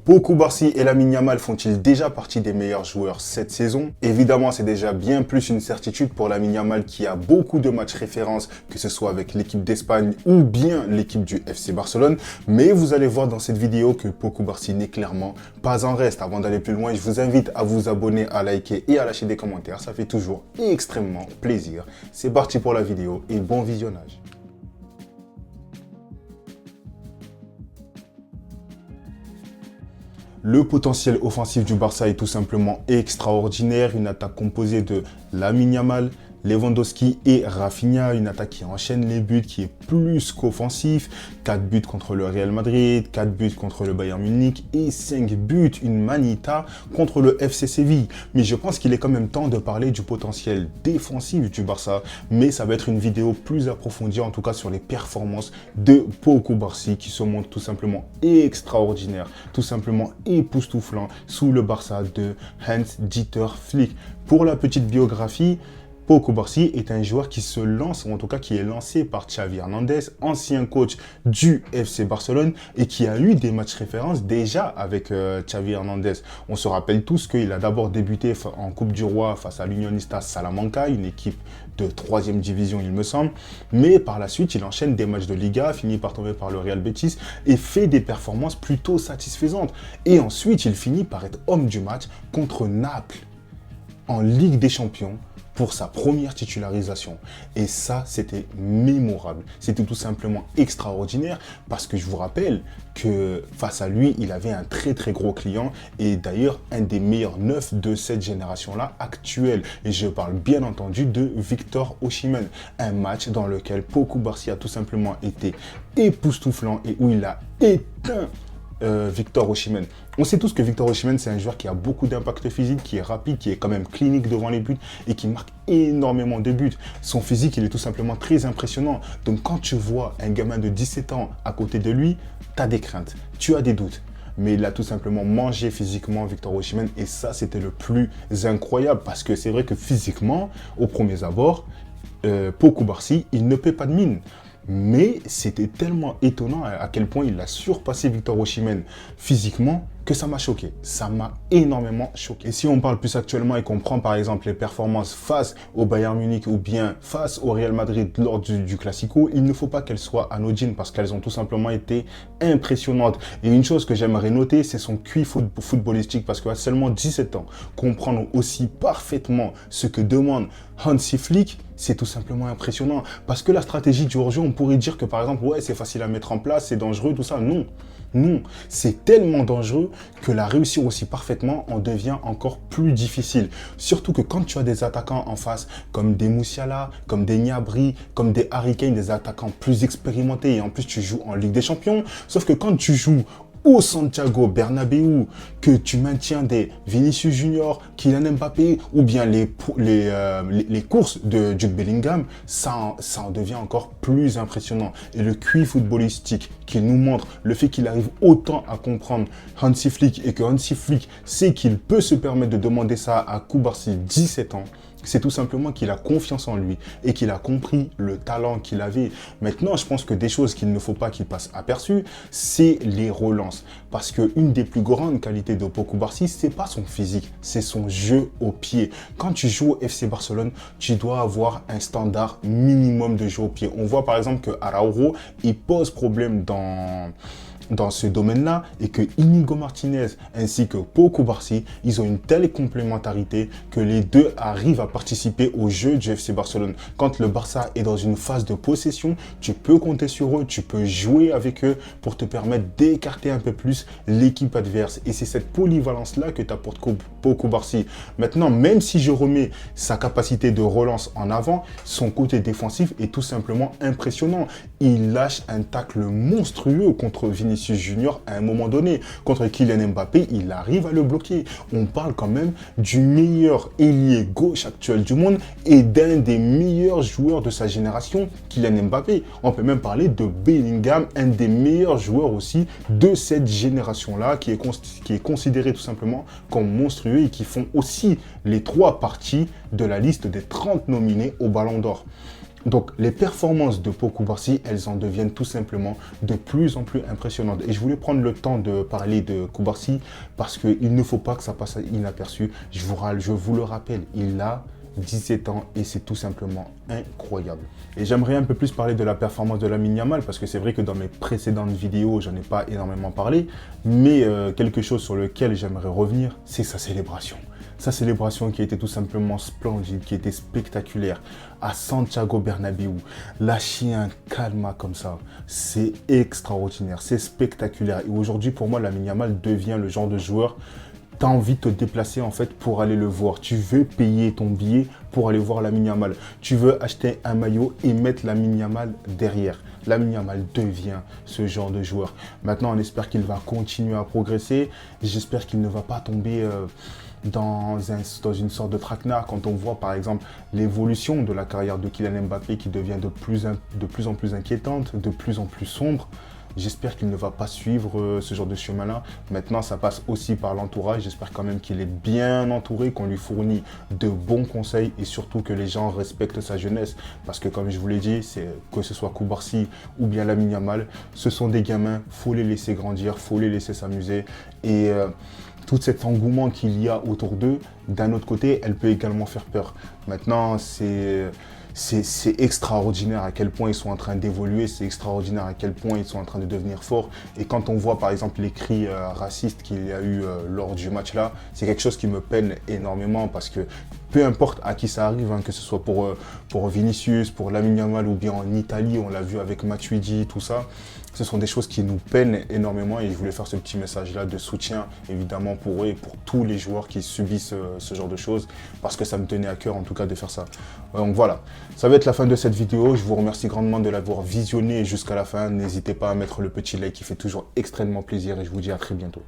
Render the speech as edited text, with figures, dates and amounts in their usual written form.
Pau Cubarsí et Lamine Yamal font-ils déjà partie des meilleurs joueurs cette saison? Évidemment, c'est déjà bien plus une certitude pour Lamine Yamal qui a beaucoup de matchs références, que ce soit avec l'équipe d'Espagne ou bien l'équipe du FC Barcelone. Mais vous allez voir dans cette vidéo que Pau Cubarsí n'est clairement pas en reste. Avant d'aller plus loin, je vous invite à vous abonner, à liker et à lâcher des commentaires. Ça fait toujours extrêmement plaisir. C'est parti pour la vidéo et bon visionnage. Le potentiel offensif du Barça est tout simplement extraordinaire. Une attaque composée de Lamine Yamal, Lewandowski et Rafinha, une attaque qui enchaîne les buts, qui est plus qu'offensif. 4 buts contre le Real Madrid, 4 buts contre le Bayern Munich et 5 buts, une manita contre le FC Séville. Mais je pense qu'il est quand même temps de parler du potentiel défensif du Barça. Mais ça va être une vidéo plus approfondie, en tout cas sur les performances de Pau Cubarsí qui se montrent tout simplement extraordinaires, tout simplement époustouflants sous le Barça de Hans-Dieter Flick. Pour la petite biographie, Pau Cubarsí est un joueur qui se lance, ou en tout cas qui est lancé par Xavi Hernandez, ancien coach du FC Barcelone et qui a eu des matchs références déjà avec Xavi Hernandez. On se rappelle tous qu'il a d'abord débuté en Coupe du Roi face à l'Unionistas Salamanca, une équipe de 3e division il me semble, mais par la suite il enchaîne des matchs de Liga, finit par tomber par le Real Betis et fait des performances plutôt satisfaisantes. Et ensuite il finit par être homme du match contre Naples en Ligue des Champions pour sa première titularisation. Et ça, c'était mémorable. C'était tout simplement extraordinaire parce que je vous rappelle que face à lui, il avait un très gros client et d'ailleurs un des meilleurs neufs de cette génération-là actuelle. Et je parle bien entendu de Victor Osimhen. Un match dans lequel Pau Cubarsí a tout simplement été époustouflant et où il a éteint Victor Osimhen. On sait tous que Victor Osimhen, c'est un joueur qui a beaucoup d'impact physique, qui est rapide, qui est quand même clinique devant les buts et qui marque énormément de buts. Son physique, il est tout simplement très impressionnant. Donc quand tu vois un gamin de 17 ans à côté de lui, tu as des craintes, tu as des doutes. Mais il a tout simplement mangé physiquement Victor Osimhen et ça, c'était le plus incroyable parce que c'est vrai que physiquement, au premier abord, Pau Cubarsí, il ne paie pas de mine. Mais c'était tellement étonnant à quel point il a surpassé Victor Osimhen physiquement que ça m'a choqué. Ça m'a énormément choqué. Et si on parle plus actuellement et qu'on prend par exemple les performances face au Bayern Munich ou bien face au Real Madrid lors du Classico, il ne faut pas qu'elles soient anodines parce qu'elles ont tout simplement été impressionnantes. Et une chose que j'aimerais noter, c'est son QI footballistique parce qu'à seulement 17 ans, comprendre aussi parfaitement ce que demande Hansi Flick, c'est tout simplement impressionnant. Parce que la stratégie du hors-jeu, on pourrait dire que par exemple, ouais, c'est facile à mettre en place, c'est dangereux, tout ça. Non. Non, c'est tellement dangereux que la réussir aussi parfaitement en devient encore plus difficile. Surtout que quand tu as des attaquants en face, comme des Musiala, comme des Gnabry, comme des Harry Kane, des attaquants plus expérimentés et en plus tu joues en Ligue des Champions, sauf que quand tu joues au Santiago Bernabéu, que tu maintiens des Vinicius Junior, Kylian Mbappé ou bien les courses de Jude Bellingham, ça en devient encore plus impressionnant. Et le QI footballistique qu'il nous montre, le fait qu'il arrive autant à comprendre Hansi Flick et que Hansi Flick sait qu'il peut se permettre de demander ça à Cubarsí 17 ans, c'est tout simplement qu'il a confiance en lui et qu'il a compris le talent qu'il avait. Maintenant, je pense que des choses qu'il ne faut pas qu'il passe aperçu, c'est les relances. Parce qu'une des plus grandes qualités de Pau Cubarsí, c'est pas son physique, c'est son jeu au pied. Quand tu joues au FC Barcelone, tu dois avoir un standard minimum de jeu au pied. On voit par exemple que Araujo, il pose problème dans ce domaine-là et que Íñigo Martínez ainsi que Pau Cubarsí, ils ont une telle complémentarité que les deux arrivent à participer au jeu du FC Barcelone. Quand le Barça est dans une phase de possession, tu peux compter sur eux, tu peux jouer avec eux pour te permettre d'écarter un peu plus l'équipe adverse. Et c'est cette polyvalence-là que t'apporte Pau Cubarsí. Maintenant, même si je remets sa capacité de relance en avant, son côté défensif est tout simplement impressionnant. Il lâche un tacle monstrueux contre Vinicius Junior à un moment donné. Contre Kylian Mbappé, il arrive à le bloquer. On parle quand même du meilleur ailier gauche actuel du monde et d'un des meilleurs joueurs de sa génération, Kylian Mbappé. On peut même parler de Bellingham, un des meilleurs joueurs aussi de cette génération-là, qui est considéré tout simplement comme monstrueux et qui font aussi les 3 parties de la liste des 30 nominés au Ballon d'Or. Donc, les performances de Pau Cubarsí, elles en deviennent tout simplement de plus en plus impressionnantes. Et je voulais prendre le temps de parler de Cubarsí parce qu'il ne faut pas que ça passe inaperçu. Je vous le rappelle, il a 17 ans et c'est tout simplement incroyable. Et j'aimerais un peu plus parler de la performance de Lamine Yamal parce que c'est vrai que dans mes précédentes vidéos, j'en ai pas énormément parlé, mais quelque chose sur lequel j'aimerais revenir, c'est sa célébration. Sa célébration qui a été tout simplement splendide, qui était spectaculaire à Santiago Bernabéu. Lâcher un calma comme ça, c'est extraordinaire, c'est spectaculaire. Et aujourd'hui, pour moi, Lamine Yamal devient le genre de joueur. Tu as envie de te déplacer en fait pour aller le voir. Tu veux payer ton billet pour aller voir Lamine Yamal. Tu veux acheter un maillot et mettre Lamine Yamal derrière. Lamine Yamal devient ce genre de joueur. Maintenant, on espère qu'il va continuer à progresser. J'espère qu'il ne va pas tomber dans une sorte de traquenard quand on voit par exemple l'évolution de la carrière de Kylian Mbappé qui devient de plus en plus inquiétante, de plus en plus sombre. J'espère qu'il ne va pas suivre ce genre de chemin-là. Maintenant, ça passe aussi par l'entourage. J'espère quand même qu'il est bien entouré, qu'on lui fournit de bons conseils et surtout que les gens respectent sa jeunesse. Parce que comme je vous l'ai dit, que ce soit Cubarsí ou bien Lamine Yamal, ce sont des gamins, il faut les laisser grandir, il faut les laisser s'amuser. Et tout cet engouement qu'il y a autour d'eux, d'un autre côté, elle peut également faire peur. Maintenant, c'est extraordinaire à quel point ils sont en train d'évoluer, c'est extraordinaire à quel point ils sont en train de devenir forts. Et quand on voit par exemple les cris racistes qu'il y a eu lors du match là, c'est quelque chose qui me peine énormément parce que peu importe à qui ça arrive, hein, que ce soit pour Vinicius, pour Lamine Yamal ou bien en Italie, on l'a vu avec Matuidi, tout ça, ce sont des choses qui nous peinent énormément et je voulais faire ce petit message-là de soutien évidemment pour eux et pour tous les joueurs qui subissent ce genre de choses parce que ça me tenait à cœur en tout cas de faire ça. Donc voilà, ça va être la fin de cette vidéo. Je vous remercie grandement de l'avoir visionné jusqu'à la fin. N'hésitez pas à mettre le petit like qui fait toujours extrêmement plaisir et je vous dis à très bientôt.